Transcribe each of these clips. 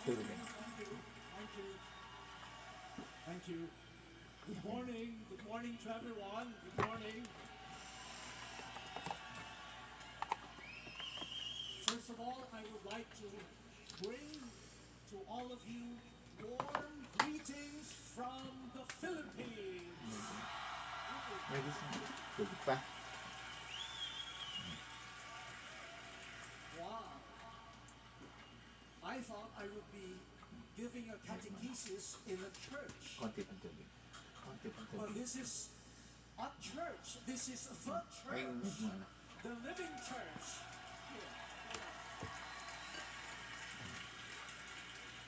Philippines. Thank you. Thank you. Thank you. Good morning. Good morning to everyone. Good morning. First of all, I would like to bring to all of you warm greetings from the Philippines. Medicine. Tubig pa. Wow. I thought I would be giving a catechesis in a church. Konti pang tubig. Konti pang But tubig. this is a church. This is the Ay, church. mo na. The living church. Here.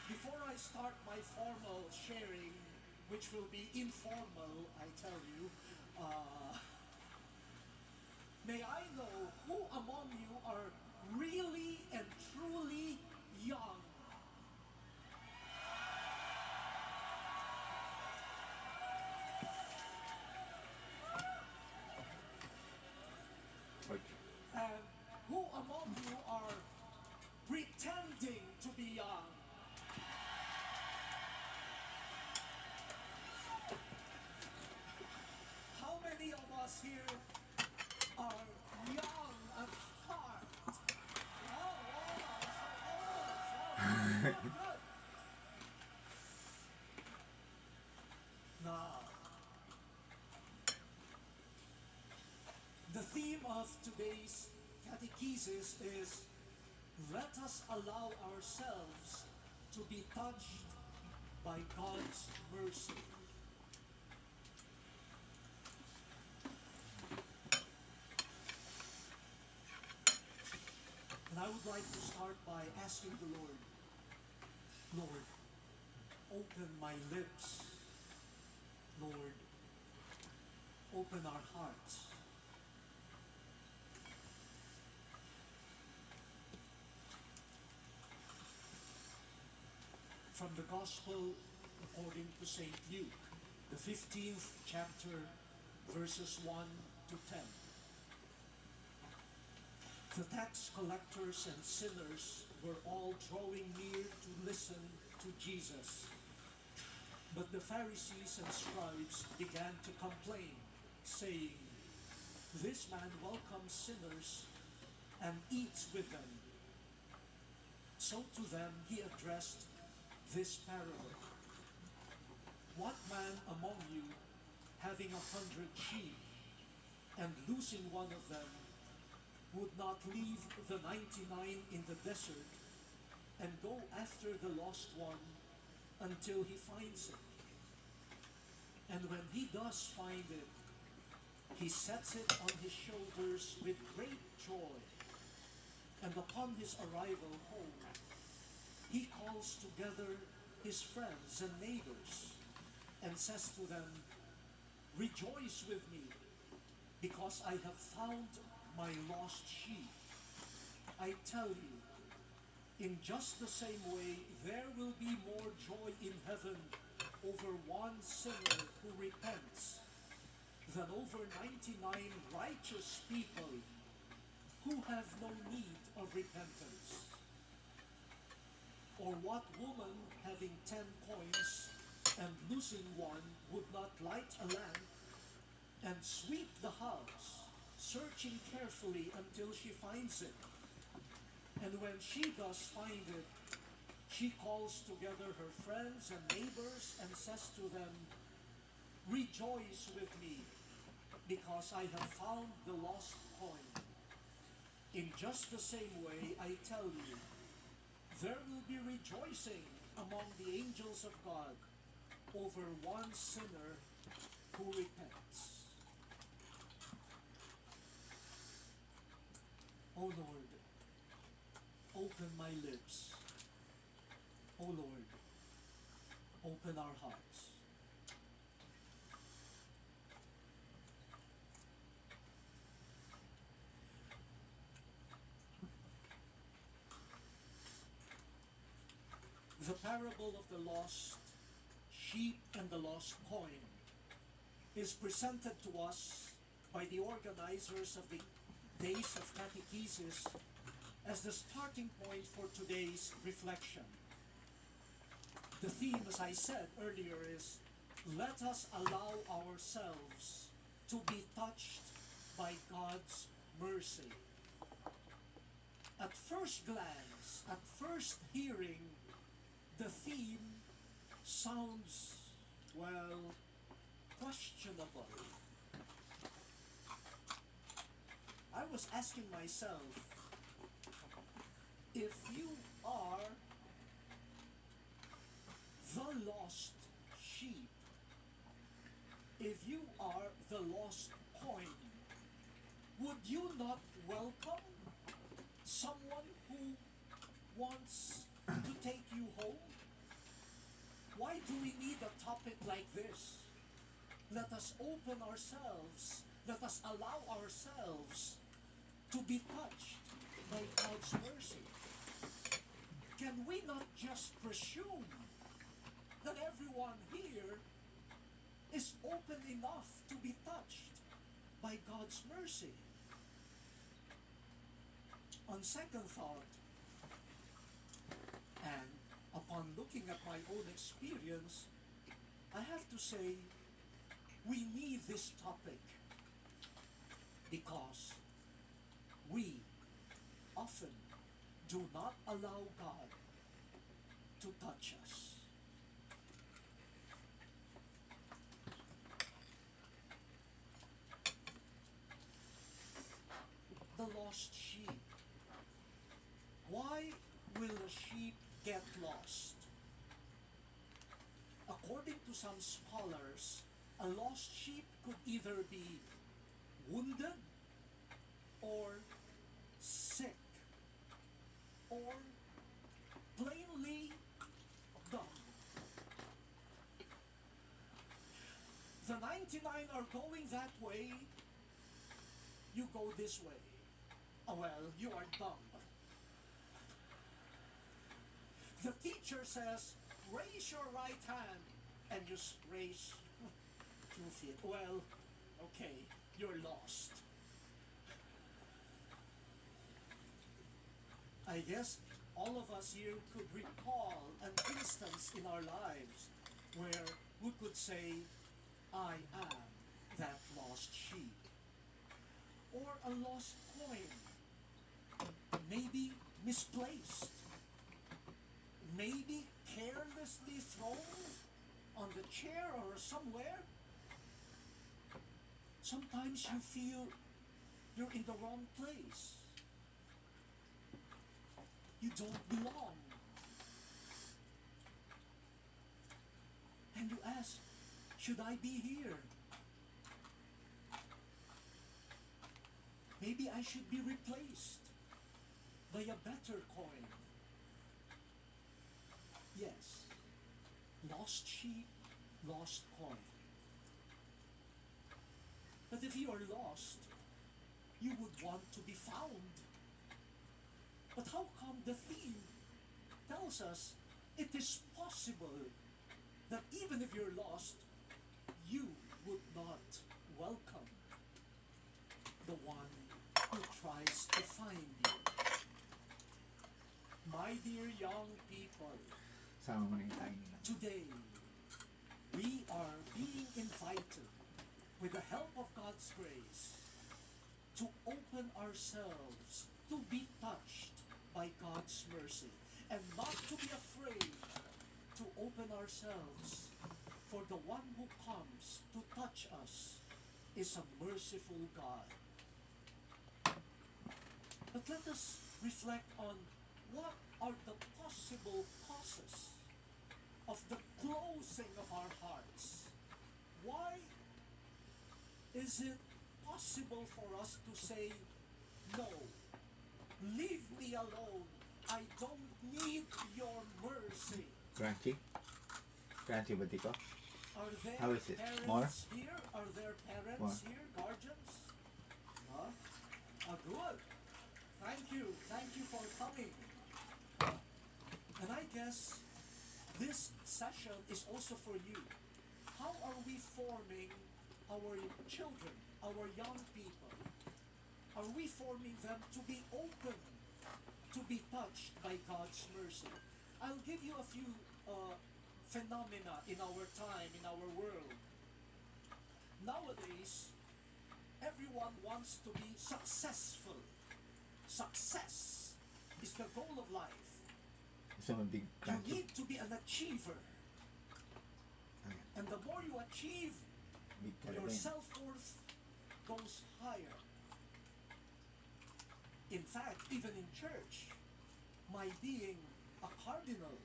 Before I start my formal sharing, which will be informal, I tell you, may I know who among you are really and truly young? Okay. And who among you are pretending to be young? How many of us here are young at heart? Oh, wow, so old. So good. Now, the theme of today's catechesis is let us allow ourselves to be touched by God's mercy. And I would like to start by asking the Lord, Lord, open my lips. Lord, open our hearts. From the Gospel according to St. Luke, the 15th chapter, verses 1 to 10. The tax collectors and sinners were all drawing near to listen to Jesus. But the Pharisees and scribes began to complain, saying, "This man welcomes sinners and eats with them." So to them he addressed this parable. What man among you, having 100 sheep, and losing one of them, would not leave the 99 in the desert and go after the lost one until he finds it? And when he does find it, he sets it on his shoulders with great joy. And upon his arrival home, he calls together his friends and neighbors and says to them, "Rejoice with me, because I have found my lost sheep." I tell you, in just the same way, there will be more joy in heaven over one sinner who repents than over 99 righteous people who have no need of repentance. Or what woman, having 10 coins and losing one, would not light a lamp and sweep the house, searching carefully until she finds it? And when she does find it, she calls together her friends and neighbors and says to them, "Rejoice with me, because I have found the lost coin." In just the same way, I tell you, there will be rejoicing among the angels of God over one sinner who repents. O Lord, open my lips. O Lord, open our hearts. The parable of the lost sheep and the lost coin is presented to us by the organizers of the Days of Catechesis as the starting point for today's reflection. The theme, as I said earlier, is let us allow ourselves to be touched by God's mercy. At first glance, at first hearing, the theme sounds, well, questionable. I was asking myself, if you are the lost sheep, if you are the lost coin, would you not welcome someone who wants to take you home? Why do we need a topic like this? Let us open ourselves. Let us allow ourselves to be touched by God's mercy. Can we not just presume that everyone here is open enough to be touched by God's mercy? On second thought, and upon looking at my own experience, I have to say we need this topic because we often do not allow God to touch us. The lost sheep. Why will a sheep get lost? According to some scholars, a lost sheep could either be wounded or sick or plainly dumb. The 99 are going that way, you go this way. Oh, well, you are dumb. The teacher says, raise your right hand, and you raise 2 feet. Well, okay, you're lost. I guess all of us here could recall an instance in our lives where we could say, I am that lost sheep. Or a lost coin, maybe misplaced, maybe carelessly thrown on the chair or somewhere. Sometimes you feel you're in the wrong place. You don't belong. And you ask, should I be here? Maybe I should be replaced by a better coin. Yes, lost sheep, lost coin. But if you are lost, you would want to be found. But how come the theme tells us it is possible that even if you're lost, you would not welcome the one who tries to find you? My dear young people, Sama mo na yung tayo nila. today we are being invited with the help of God's grace to open ourselves, to be touched by God's mercy, and not to be afraid to open ourselves, for the one who comes to touch us is a merciful God. But let us reflect on what are the possible causes of the closing of our hearts. Why is it possible for us to say, no, leave me alone, I don't need your mercy? Crunchy? Crunchy ba dito? Are there How is it? parents More? here? Are there parents More. here? Guardians? Huh? Good. Thank you for coming. And I guess this session is also for you. How are we forming our children, our young people? Are we forming them to be open, to be touched by God's mercy? I'll give you a few phenomena in our time, in our world. Nowadays, everyone wants to be successful. Success is the goal of life. Gusto mo big You crunchy. need to be an achiever. Ayan. And the more you achieve, Big your talaga yun. self-worth goes higher. In fact, even in church, my being a cardinal,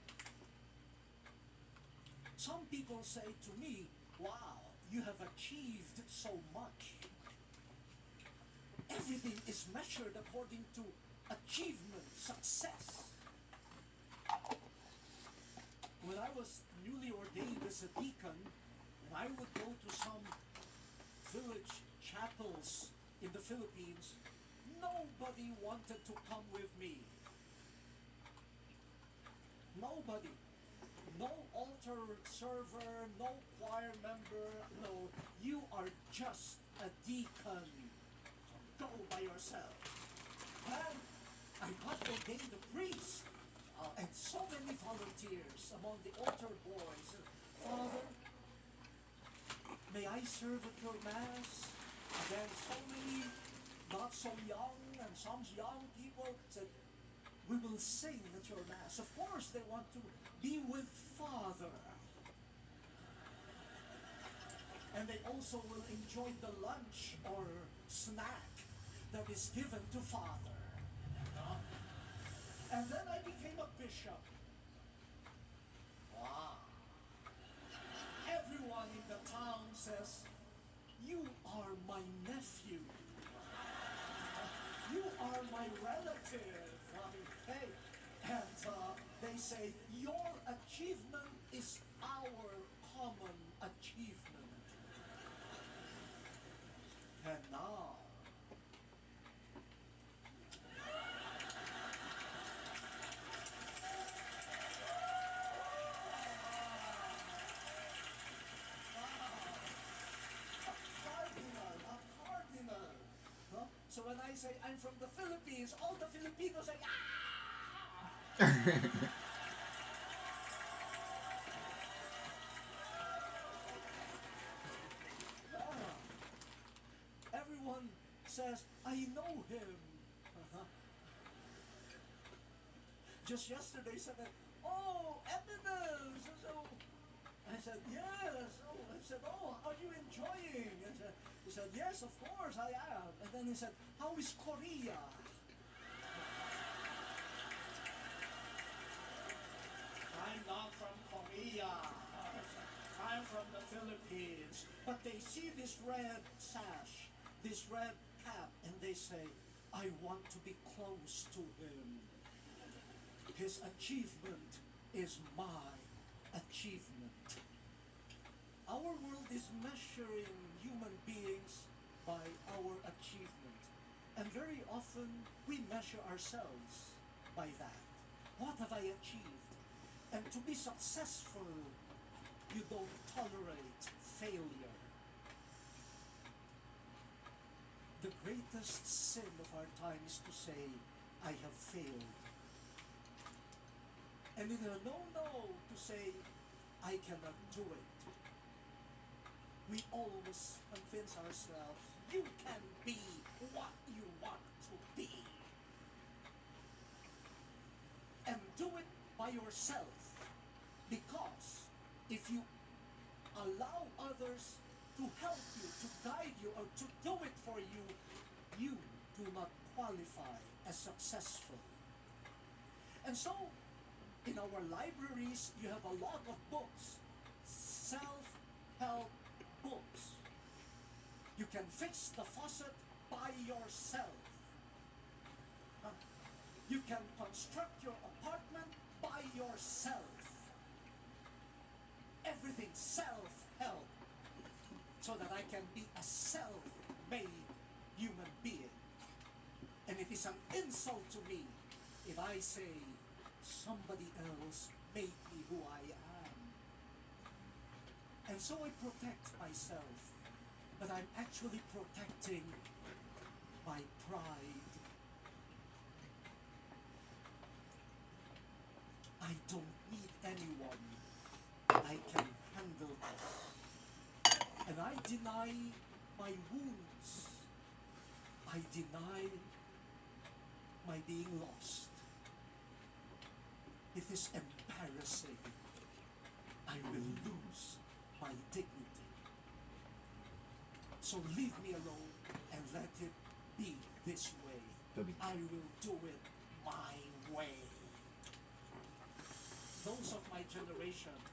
some people say to me, wow, you have achieved so much. Everything is measured according to achievement, success. When I was newly ordained as a deacon, and I would go to some village chapels in the Philippines, nobody wanted to come with me. Nobody. No altar server, no choir member, no. You are just a deacon. So go by yourself. And I got ordained a priest. And so many volunteers among the altar boys. Father, may I serve at your mass? And then so many not so young and some young people said, we will sing at your mass. Of course they want to be with Father. And they also will enjoy the lunch or snack that is given to Father. And then I became a bishop. Wow. Everyone in the town says, you are my nephew. You are my relative. Hey, and they say, your achievement is our common achievement. And now, a cardinal. Huh? So when I say I'm from the Philippines, all the Filipinos say, ah! Everyone says, I know him. Just yesterday said, oh, Eminence. So I said, yes. Oh, I said, oh, are you enjoying? He said, yes, of course I am. And then he said, how is Korea? I'm not from Korea. I'm from the Philippines. But they see this red sash, this red cap, and they say, I want to be close to him. His achievement is my achievement. Our world is measuring human beings by our achievement. And very often we measure ourselves by that. What have I achieved? And to be successful, you don't tolerate failure. The greatest sin of our time is to say, I have failed. And in a no-no to say, I cannot do it. We always convince ourselves, you can be what you want to be. And do it by yourself. Because if you allow others to help you, to guide you, or to do it for you, you do not qualify as successful. And so, in our libraries, you have a lot of books, self-help books. You can fix the faucet by yourself. You can construct your apartment by yourself. Everything self-help, so that I can be a self-made human being. And it is an insult to me if I say somebody else made me who I am. And so I protect myself, but I'm actually protecting my pride. I don't need anyone I can handle this. And I deny my wounds. I deny my being lost. It is embarrassing. I will lose my dignity. So leave me alone and let it be this way. Tabi. I will do it my way. Those of my generation